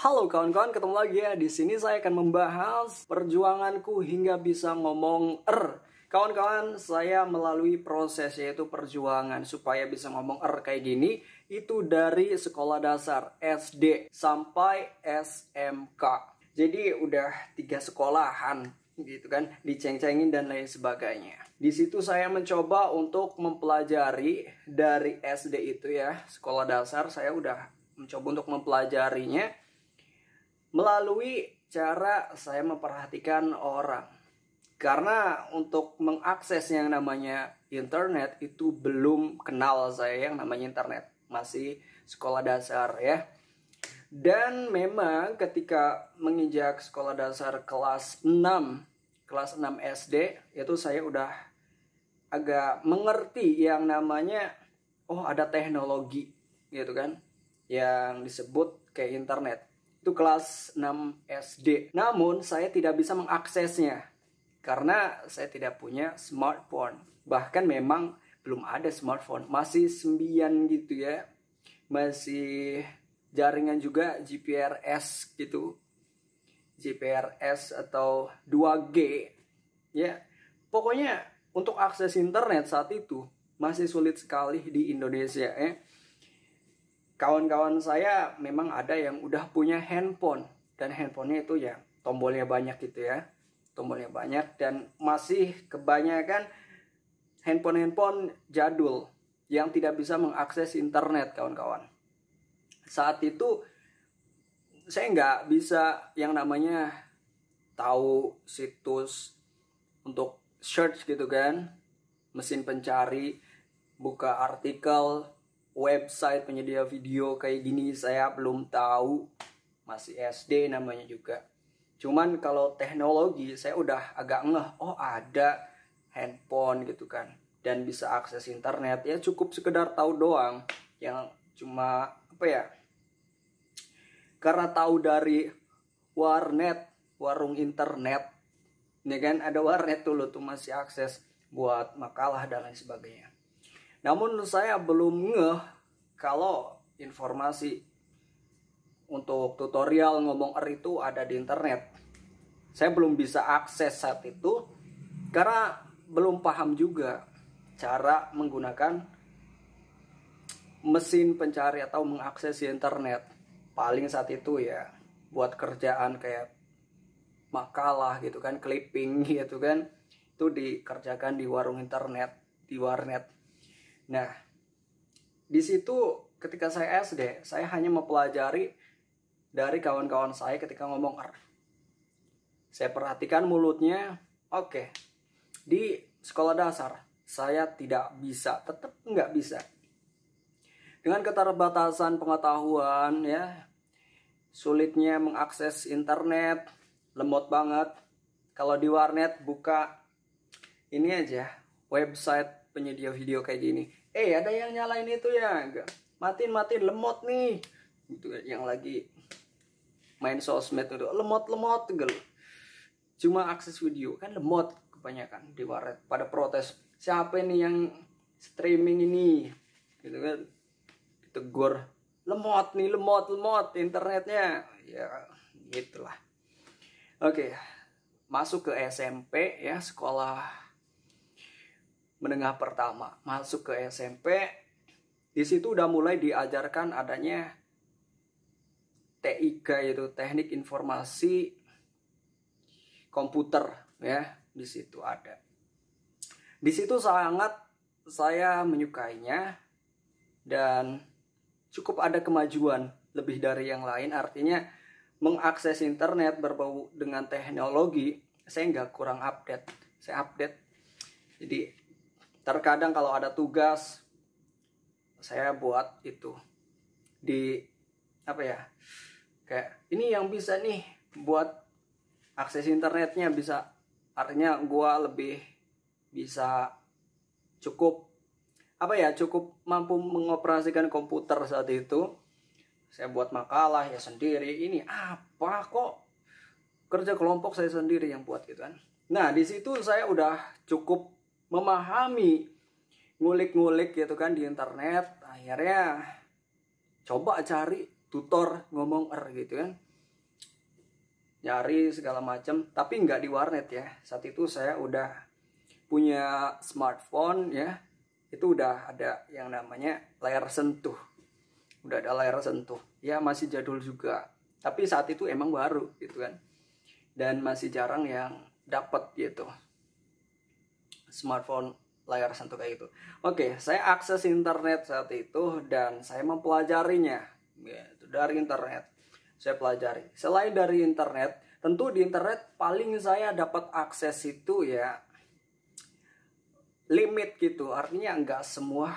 Halo kawan-kawan, ketemu lagi ya. Di sini saya akan membahas perjuanganku hingga bisa ngomong Kawan-kawan, saya melalui proses yaitu perjuangan supaya bisa ngomong kayak gini itu dari sekolah dasar SD sampai SMK. Jadi udah 3 sekolahan gitu kan, diceng-cengin dan lain sebagainya. Di situ saya mencoba untuk mempelajari dari SD itu ya, sekolah dasar saya udah mencoba untuk mempelajarinya melalui cara saya memperhatikan orang. Karena untuk mengakses yang namanya internet itu belum kenal saya yang namanya internet. Masih sekolah dasar ya. Dan memang ketika menginjak sekolah dasar kelas 6 SD, itu saya udah agak mengerti yang namanya ada teknologi gitu kan, yang disebut kayak internet. Itu kelas 6 SD. Namun saya tidak bisa mengaksesnya karena saya tidak punya smartphone. Bahkan memang belum ada smartphone, masih sembian gitu ya. Masih jaringan juga GPRS gitu. GPRS atau 2G ya. Pokoknya untuk akses internet saat itu masih sulit sekali di Indonesia ya. Kawan-kawan saya memang ada yang udah punya handphone, dan handphonenya itu ya tombolnya banyak gitu ya. Tombolnya banyak dan masih kebanyakan handphone jadul yang tidak bisa mengakses internet kawan-kawan. Saat itu saya nggak bisa yang namanya tahu situs untuk search gitu kan, mesin pencari, buka artikel, website penyedia video kayak gini saya belum tahu. Masih SD namanya juga. Cuman kalau teknologi saya udah agak ngeh, ada handphone gitu kan, dan bisa akses internet. Ya cukup sekedar tahu doang, yang cuma karena tahu dari warnet, warung internet ya kan, ada warnet dulu tuh masih akses buat makalah dan lain sebagainya. Namun saya belum ngeh kalau informasi untuk tutorial ngomong itu ada di internet. Saya belum bisa akses saat itu karena belum paham juga cara menggunakan mesin pencari atau mengakses internet. Paling saat itu ya buat kerjaan kayak makalah gitu kan, clipping gitu kan, itu dikerjakan di warung internet, di warnet. Nah, di situ ketika saya SD, saya hanya mempelajari dari kawan-kawan saya ketika ngomong Saya perhatikan mulutnya, oke. Di sekolah dasar, saya tidak bisa, tetap nggak bisa. Dengan keterbatasan pengetahuan ya, sulitnya mengakses internet, lemot banget. Kalau di warnet buka ini aja, website penyedia video kayak gini. Ada yang nyalain itu ya, matiin lemot nih. Itu yang lagi main sosmed itu lemot gitu. Cuma akses video kan lemot kebanyakan di warnet. Pada protes, siapa nih yang streaming ini gitu kan, ditegur, lemot internetnya ya gitulah. Oke, masuk ke SMP ya, sekolah menengah pertama. Masuk ke SMP, di situ udah mulai diajarkan adanya TIK, yaitu Teknik Informasi Komputer ya. Di situ ada. Di situ sangat saya menyukainya dan cukup ada kemajuan lebih dari yang lain. Artinya mengakses internet berbau dengan teknologi saya nggak kurang update. Saya update. Jadi terkadang kalau ada tugas saya buat itu di kayak ini yang bisa nih buat akses internetnya bisa, artinya gua lebih bisa cukup mampu mengoperasikan komputer saat itu. Saya buat makalah ya sendiri, ini kok kerja kelompok saya sendiri yang buat gitu kan. Nah di situ saya udah cukup memahami, ngulik-ngulik gitu kan di internet. Akhirnya coba cari tutor ngomong gitu kan. nyari segala macam, tapi nggak di warnet ya. Saat itu saya udah punya smartphone ya, itu udah ada yang namanya layar sentuh, udah ada layar sentuh ya, masih jadul juga, tapi saat itu emang baru gitu kan, dan masih jarang yang dapat gitu smartphone layar sentuh kayak gitu. Oke, saya akses internet saat itu dan saya mempelajarinya gitu, dari internet. Saya pelajari. Selain dari internet, tentu di internet paling saya dapat akses itu ya limit gitu. Artinya nggak semua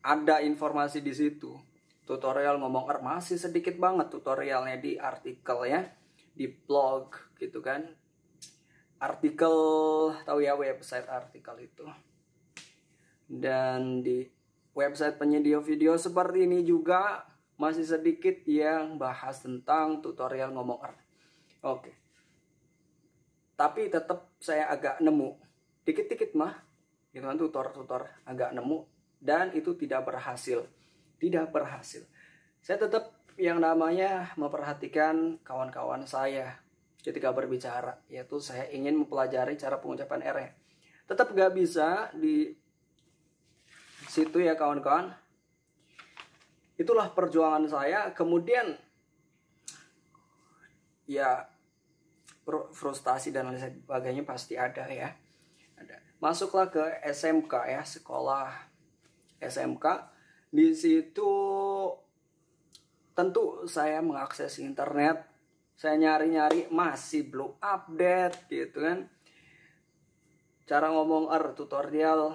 ada informasi di situ. Tutorial ngomong masih sedikit banget tutorialnya di artikel ya, di blog gitu kan. Artikel, tahu ya, website artikel itu. Dan di website penyedia video seperti ini juga masih sedikit yang bahas tentang tutorial ngomong Oke. Tapi tetap saya agak nemu dikit-dikit mah gitu kan, tutor agak nemu, dan itu tidak berhasil. Saya tetap yang namanya memperhatikan kawan-kawan saya ketika berbicara, yaitu saya ingin mempelajari cara pengucapan R. Tetap gak bisa di situ ya kawan-kawan. Itulah perjuangan saya. Kemudian ya frustasi dan lain sebagainya pasti ada ya. Masuklah ke SMK ya, sekolah SMK. Di situ tentu saya mengakses internet. Saya nyari-nyari masih belum update gitu kan. Cara ngomong tutorial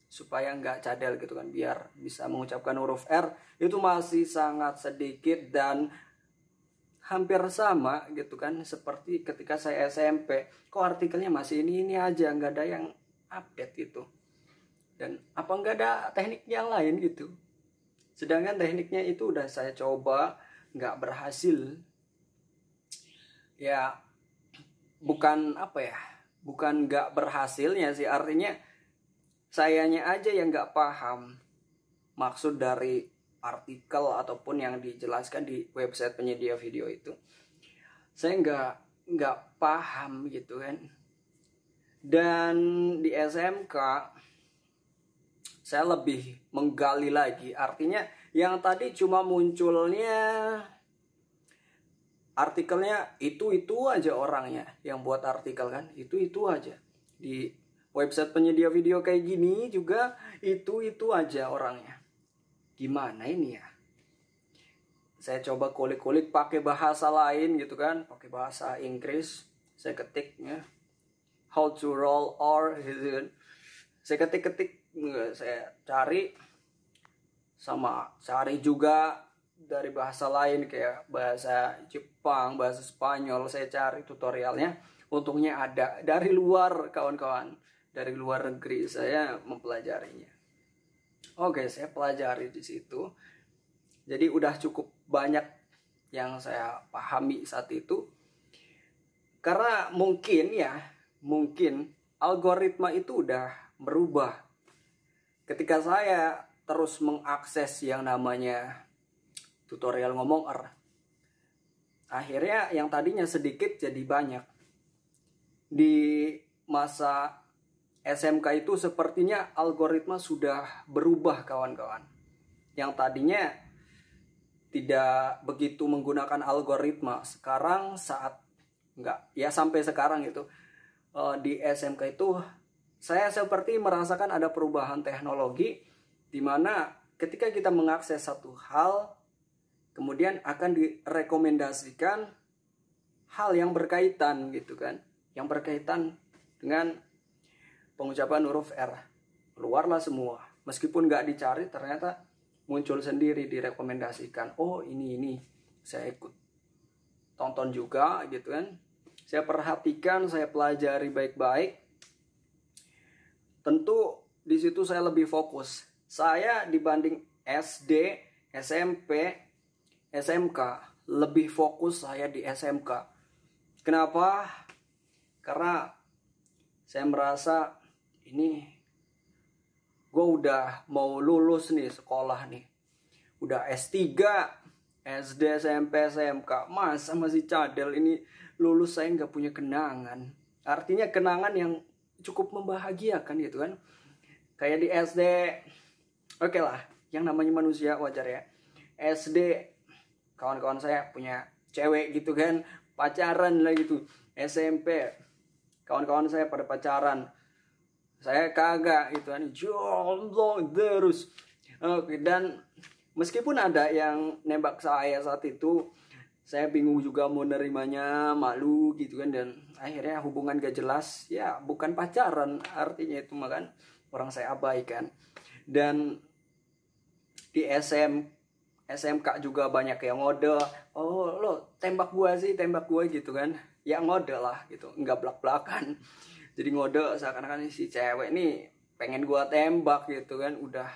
supaya nggak cadel gitu kan, biar bisa mengucapkan huruf R itu masih sangat sedikit dan hampir sama gitu kan seperti ketika saya SMP. Kok artikelnya masih ini aja, nggak ada yang update gitu, dan apa nggak ada teknik yang lain gitu. Sedangkan tekniknya itu udah saya coba, nggak berhasil ya. Bukan nggak berhasilnya sih, artinya sayanya aja yang nggak paham maksud dari artikel ataupun yang dijelaskan di website penyedia video itu. Saya nggak paham gitu kan. Dan di SMK saya lebih menggali lagi. Artinya yang tadi cuma munculnya artikelnya itu aja orangnya yang buat artikel kan, itu aja. Di website penyedia video kayak gini juga itu aja orangnya. Gimana ini ya? Saya coba kulik-kulik pakai bahasa lain gitu kan, pakai bahasa Inggris. Saya ketiknya how to roll R gitu kan. Saya ketik, saya cari, sama cari juga dari bahasa lain kayak bahasa Jepang, bahasa Spanyol. Saya cari tutorialnya, untungnya ada dari luar kawan-kawan. Dari luar negeri saya mempelajarinya. Oke, saya pelajari di situ. Jadi udah cukup banyak yang saya pahami saat itu. Karena mungkin algoritma itu udah berubah. Ketika saya terus mengakses yang namanya tutorial ngomong R, akhirnya yang tadinya sedikit jadi banyak. Di masa SMK itu sepertinya algoritma sudah berubah kawan-kawan. Yang tadinya tidak begitu menggunakan algoritma, sekarang sampai sekarang itu di SMK itu saya seperti merasakan ada perubahan teknologi, di mana ketika kita mengakses satu hal, kemudian akan direkomendasikan hal yang berkaitan gitu kan, yang berkaitan dengan pengucapan huruf R. Keluarlah semua. Meskipun nggak dicari, ternyata muncul sendiri, direkomendasikan. Oh ini saya ikut tonton juga gitu kan. Saya perhatikan, saya pelajari baik-baik. Tentu di situ saya lebih fokus. Saya dibanding SD, SMP, SMK, lebih fokus saya di SMK. Kenapa? Karena saya merasa ini gue udah mau lulus nih sekolah nih. Udah S3, SD, SMP, SMK, masa masih cadel. Ini lulus saya nggak punya kenangan. Artinya kenangan yang cukup membahagiakan gitu kan. Kayak di SD, oke lah, yang namanya manusia wajar ya. SD, kawan-kawan saya punya cewek gitu kan, pacaran lah gitu. SMP, kawan-kawan saya pada pacaran, saya kagak gitu kan, jomblo terus. Oke, dan meskipun ada yang nembak saya saat itu, saya bingung juga mau nerimanya, malu gitu kan. Dan akhirnya hubungan gak jelas, ya bukan pacaran artinya itu, makan orang saya abaikan. Dan di SMK juga banyak yang ngode, oh lo tembak gua sih, tembak gua gitu kan. Ya ngode lah gitu, nggak belak-belakan. Jadi ngode seakan-akan si cewek nih pengen gua tembak gitu kan. Udah